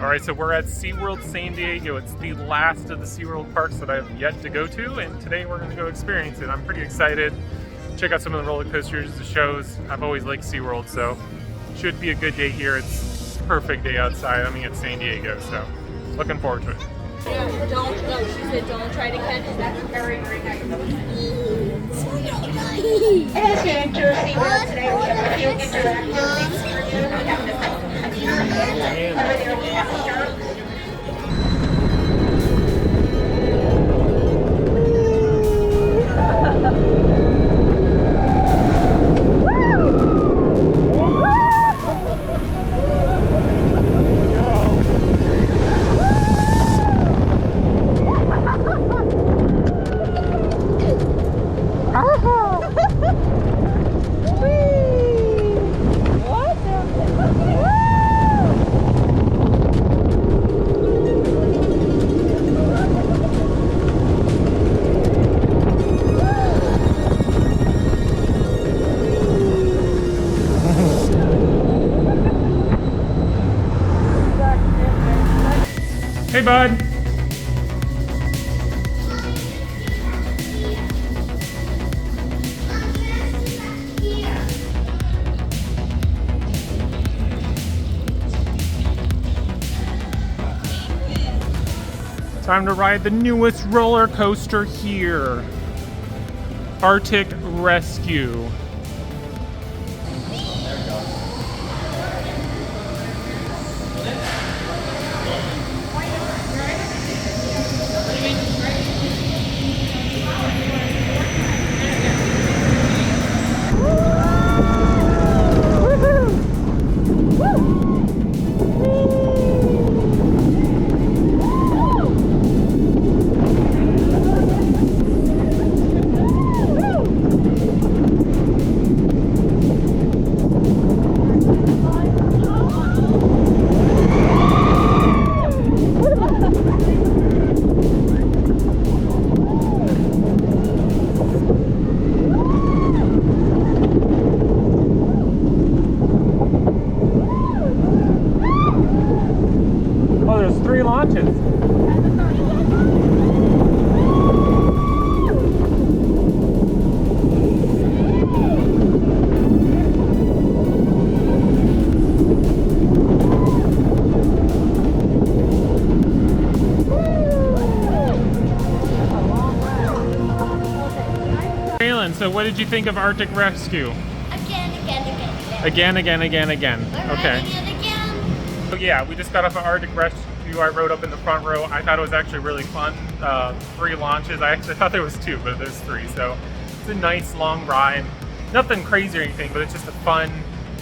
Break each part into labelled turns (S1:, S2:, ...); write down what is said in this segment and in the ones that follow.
S1: Alright, so we're at SeaWorld San Diego. It's the last of the SeaWorld parks that I've yet to go to, and today we're going to go experience it. I'm pretty excited. Check out some of the roller coasters, the shows. I've always liked SeaWorld, so should be a good day here. It's a perfect day outside. I mean, it's San Diego, so looking forward to it.
S2: She said don't try to catch it. That's very, very nice.
S3: As you enter SeaWorld today, we have a few interactive things for you. We have the over there we have the shark.
S1: Hey, bud. Time to ride the newest roller coaster here, Arctic Rescue. Oh, there's 3 launches. Raylan, so what did you think of Arctic Rescue? Again. Okay. So yeah, we just got off of Arctic Rescue. I rode up in the front row. I thought it was actually really fun. 3 launches. I actually thought there was 2, but there's 3. So it's a nice long ride. Nothing crazy or anything, but it's just a fun,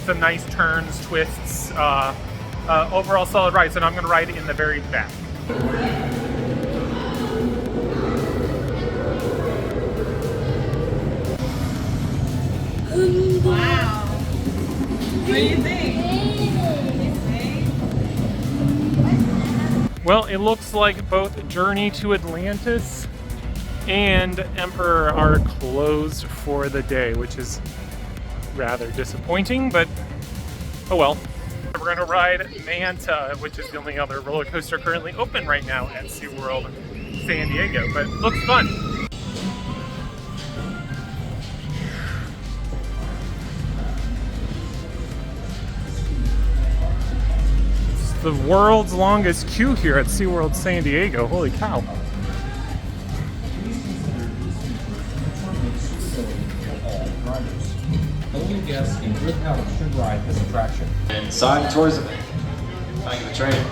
S1: some nice turns, twists. Overall solid ride. So now I'm going to ride in the very back.
S2: Wow. What do you think?
S1: Well, it looks like both Journey to Atlantis and Emperor are closed for the day, which is rather disappointing, but oh well. We're going to ride Manta, which is the only other roller coaster currently open right now at SeaWorld San Diego, but looks fun. The world's longest queue here at SeaWorld San Diego. Holy cow.
S4: Only guests in good health should ride this attraction.
S5: Inside tourism. Thank you for training.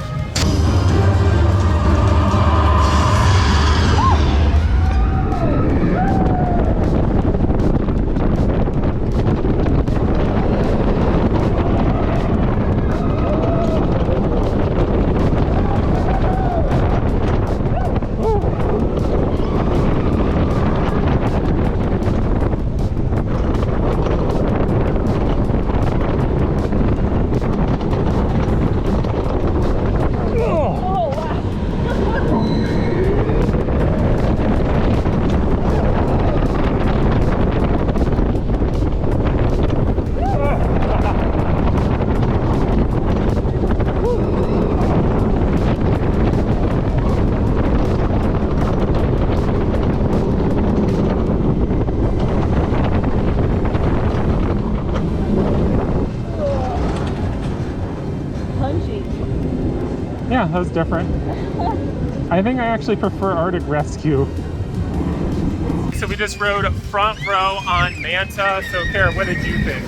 S1: Yeah, that was different. I think I actually prefer Arctic Rescue. So we just rode front row on Manta. So Kara, what did you think?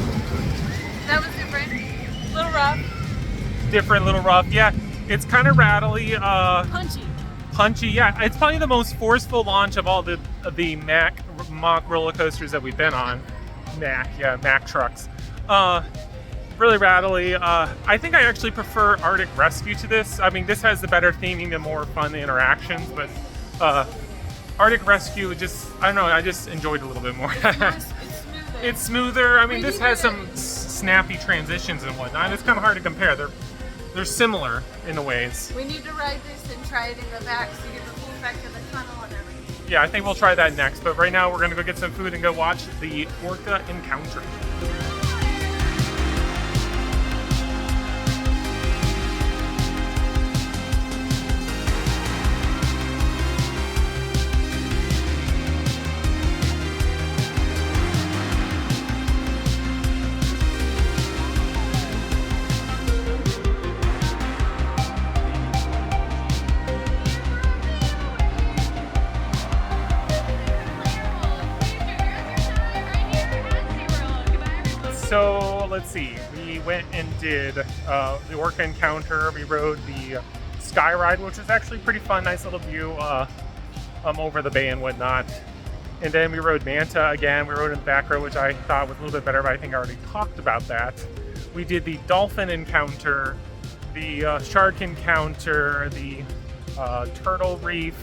S2: That was different. A little rough.
S1: Different, little rough. Yeah, it's kind of rattly.
S2: Punchy.
S1: Yeah, it's probably the most forceful launch of all the Mach roller coasters that we've been on. Mack trucks. Really rattly. I think I actually prefer Arctic Rescue to this. I mean, this has the better theming and more fun interactions, but Arctic Rescue just, I don't know, I just enjoyed it a little bit more. It's smoother. I mean, this has some snappy transitions and whatnot. It's kind of hard to compare. They're similar in a ways.
S2: We need to ride this and try it in the back so you get the full effect of the tunnel and everything.
S1: Yeah, I think we'll try that next. But right now we're going to go get some food and go watch the Orca Encounter. So let's see, we went and did the Orca Encounter. We rode the Sky Ride, which was actually pretty fun, nice little view over the bay and whatnot. And then we rode Manta again. We rode in the back row, which I thought was a little bit better, but I think I already talked about that. We did the Dolphin Encounter, the Shark Encounter, the Turtle Reef,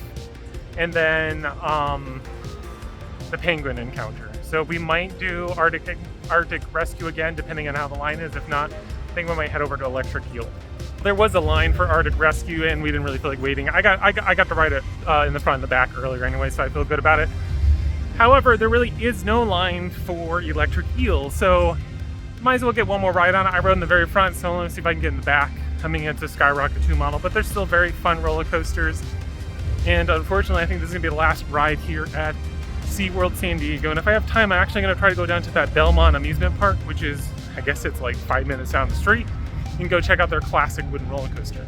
S1: and then the Penguin Encounter. So we might do Arctic Rescue again, depending on how the line is. If not, I think we might head over to Electric Eel. There was a line for Arctic Rescue, and we didn't really feel like waiting. I got to ride it in the front and the back earlier anyway, so I feel good about it. However, there really is no line for Electric Eel, so might as well get one more ride on it. I rode in the very front, so let me see if I can get in the back, coming into Skyrocket 2 model. But they're still very fun roller coasters, and unfortunately, I think this is gonna be the last ride here at SeaWorld San Diego. And if I have time, I'm actually going to try to go down to that Belmont Amusement Park, which is, I guess it's like 5 minutes down the street, and go check out their classic wooden roller coaster.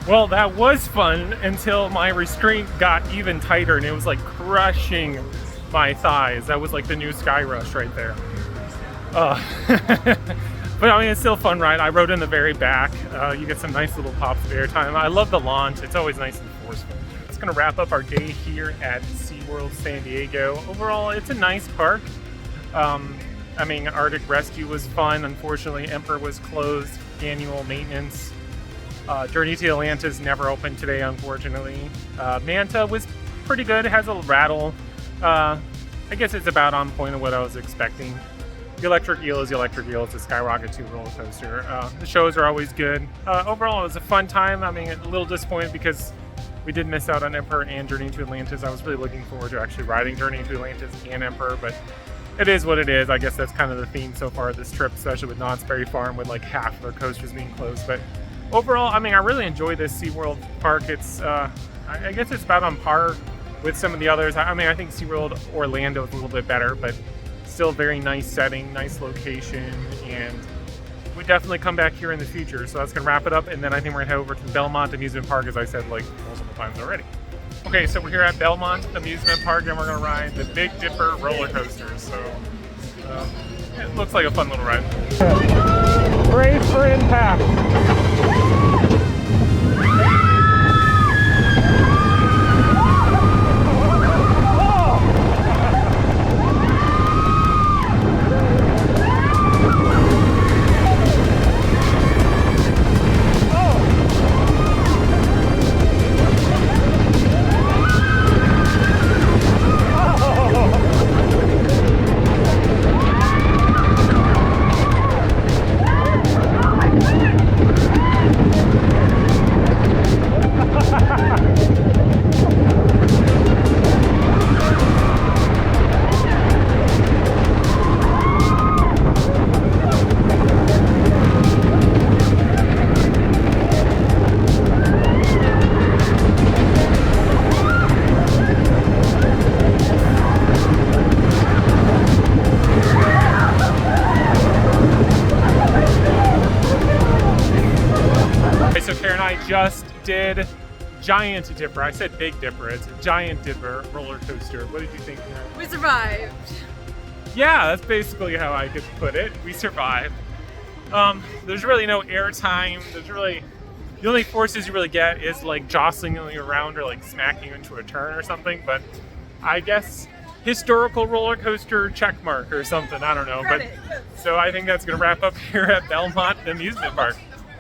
S1: Well, that was fun until my restraint got even tighter and it was like crushing my thighs. That was like the new Sky Rush right there. But I mean, it's still a fun ride. I rode in the very back. You get some nice little pops of airtime. I love the launch. It's always nice and forceful. It's gonna wrap up our day here at SeaWorld San Diego. Overall, it's a nice park. I mean, Arctic Rescue was fun. Unfortunately, Emperor was closed, annual maintenance. Journey to Atlantis never opened today, unfortunately. Manta was pretty good. It has a little rattle. I guess it's about on point of what I was expecting. The Electric Eel is the Electric Eel. It's a Skyrocket 2 roller coaster. The shows are always good. Overall, it was a fun time. I mean, a little disappointed because we did miss out on Emperor and Journey to Atlantis. I was really looking forward to actually riding Journey to Atlantis and Emperor, but it is what it is. I guess that's kind of the theme so far of this trip, especially with Knott's Berry Farm, with like half of their coasters being closed. But overall, I mean, I really enjoy this SeaWorld park. It's, I guess it's about on par with some of the others. I mean, I think SeaWorld Orlando is a little bit better, but still very nice setting, nice location, and we definitely come back here in the future. So that's gonna wrap it up, and then I think we're gonna head over to the Belmont Amusement Park, as I said like multiple times already. Okay, so we're here at Belmont Amusement Park, and we're gonna ride the Big Dipper roller coaster. So it looks like a fun little ride. Brace for impact. did Giant Dipper. I said Big Dipper. It's a Giant Dipper roller coaster. What did you think?
S2: We survived.
S1: Yeah, that's basically how I could put it. We survived. There's really no air time. The only forces you really get is like jostling you around or like smacking you into a turn or something. But I guess historical roller coaster check mark or something. I don't know. But so I think that's gonna wrap up here at Belmont Amusement Park.